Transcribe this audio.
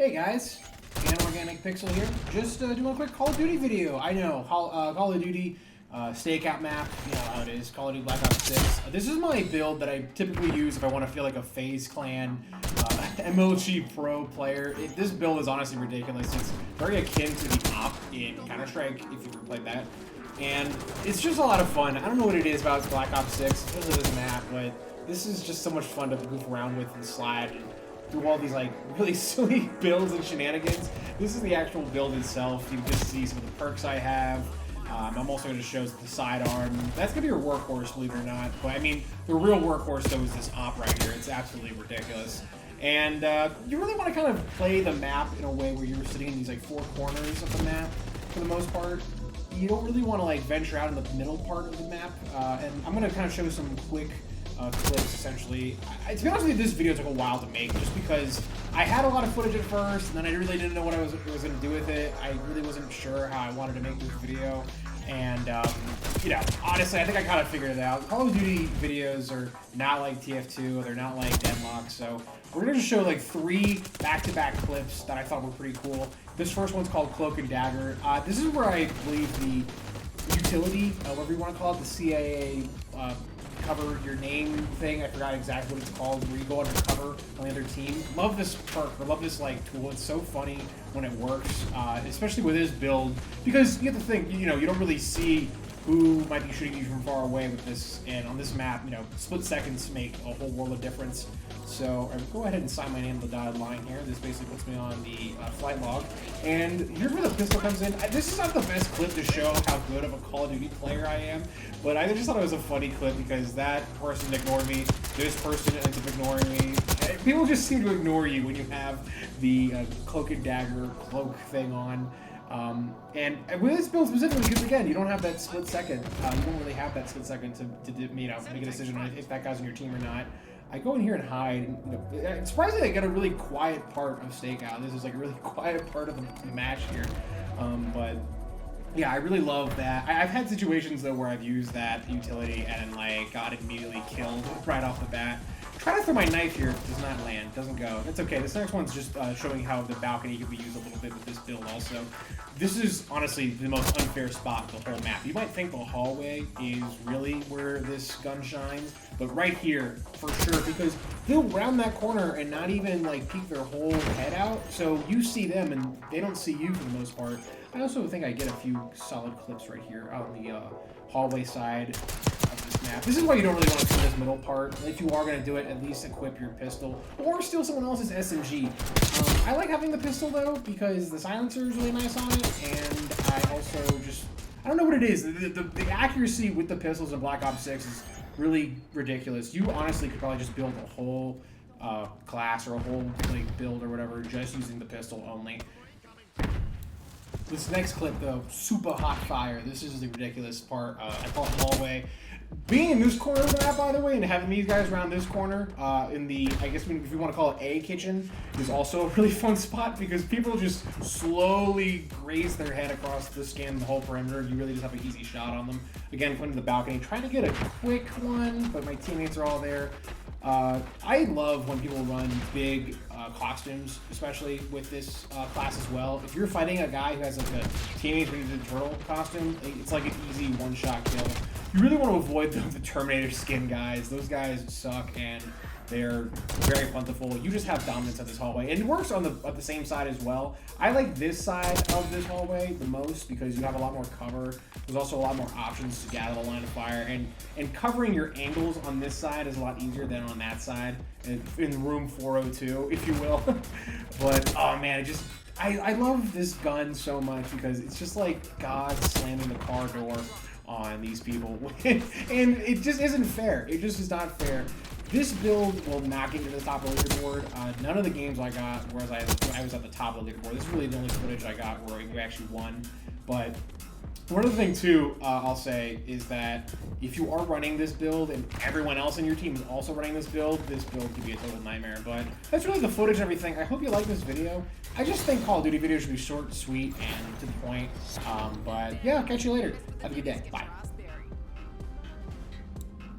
Hey guys, Organic Pixel here. Just doing a quick Call of Duty video. I know, Call of Duty Stakeout map, you know how it is, Call of Duty Black Ops 6. This is my build that I typically use if I want to feel like a FaZe Clan MLG Pro player. This build is honestly ridiculous. It's very akin to the Op in Counter-Strike, if you've ever played that. And it's just a lot of fun. I don't know what it is about Black Ops 6, especially this map, but this is just so much fun to goof around with and slide and do all these like really silly builds and shenanigans. This is the actual build itself. You can just see some of the perks I have. I'm also going to show the sidearm. That's going to be your workhorse, believe it or not. But I mean, the real workhorse though is this op right here. It's absolutely ridiculous. And you really want to kind of play the map in a way where you're sitting in these like four corners of the map for the most part. You don't really want to like venture out in the middle part of the map. And I'm going to kind of show some quick clips essentially. To be honest with you, this video took a while to make just because I had a lot of footage at first and then I really didn't know what I was going to do with it. I really wasn't sure how I wanted to make this video. And, you know, honestly, I think I kind of figured it out. Call of Duty videos are not like TF2, they're not like Deadlock, so we're going to just show like 3 back-to-back clips that I thought were pretty cool. This first one's called Cloak and Dagger. This is where I believe the utility, whatever you want to call it, the CAA cover your name thing, I forgot exactly what it's called, where you go undercover on the other team. Love this perk, or love this like tool. It's so funny when it works, especially with this build, because you have to think, you know, you don't really see who might be shooting you from far away with this, and on this map, you know, split seconds make a whole world of difference. So I'll go ahead and sign my name on the dotted line here. This basically puts me on the flight log. And here's where the pistol comes in. This is not the best clip to show how good of a Call of Duty player I am, but I just thought it was a funny clip because that person ignored me, this person ends up ignoring me. People just seem to ignore you when you have the Cloak and Dagger cloak thing on. And with this build specifically, because again, you don't have that split second. You don't really have that split second to you know, make a decision on if that guy's on your team or not. I go in here and hide. And, you know, surprisingly, I get a really quiet part of Stakeout. This is like a really quiet part of the match here. But yeah, I really love that. I've had situations though where I've used that utility and like got immediately killed right off the bat. Try to throw my knife here, it does not land, doesn't go. That's okay. This next one's just showing how the balcony can be used a little bit with this build also. This is honestly the most unfair spot of the whole map. You might think the hallway is really where this gun shines, but right here, for sure, because they'll round that corner and not even like peek their whole head out, so you see them and they don't see you for the most part. I also think I get a few solid clips right here on the hallway side of this map. This is why you don't really want to do this middle part. If you are going to do it, at least equip your pistol or steal someone else's SMG. I like having the pistol though because the silencer is really nice on it, and I also just, I don't know what it is. The accuracy with the pistols in Black Ops 6 is really ridiculous. You honestly could probably just build a whole class or a whole like build or whatever just using the pistol only. This next clip, though, super hot fire. This is the ridiculous part. I call it hallway. Being in this corner of the map, by the way, and having these guys around this corner in the, I guess if you want to call it A kitchen, is also a really fun spot because people just slowly graze their head across the skin, the whole perimeter. You really just have an easy shot on them. Again, going to the balcony, trying to get a quick one, but my teammates are all there. I love when people run big costumes, especially with this class as well. If you're fighting a guy who has like a Teenage Mutant Ninja Turtle costume, it's like an easy one-shot kill. You really want to avoid the Terminator skin guys. Those guys suck and they're very plentiful. You just have dominance of this hallway. And it works on the same side as well. I like this side of this hallway the most because you have a lot more cover. There's also a lot more options to gather the line of fire. And covering your angles on this side is a lot easier than on that side. In room 402, if you will. But, oh man, I love this gun so much because it's just like God slamming the car door on these people. And it just isn't fair. It just is not fair. This build will not get to the top of the leaderboard. None of the games I got when I was at the top of the leaderboard. This is really the only footage I got where we actually won. But one other thing too, I'll say, is that if you are running this build and everyone else in your team is also running this build can be a total nightmare. But that's really the footage and everything. I hope you like this video. I just think Call of Duty videos should be short, sweet, and to the point. But yeah, catch you later. Have a good day. Bye.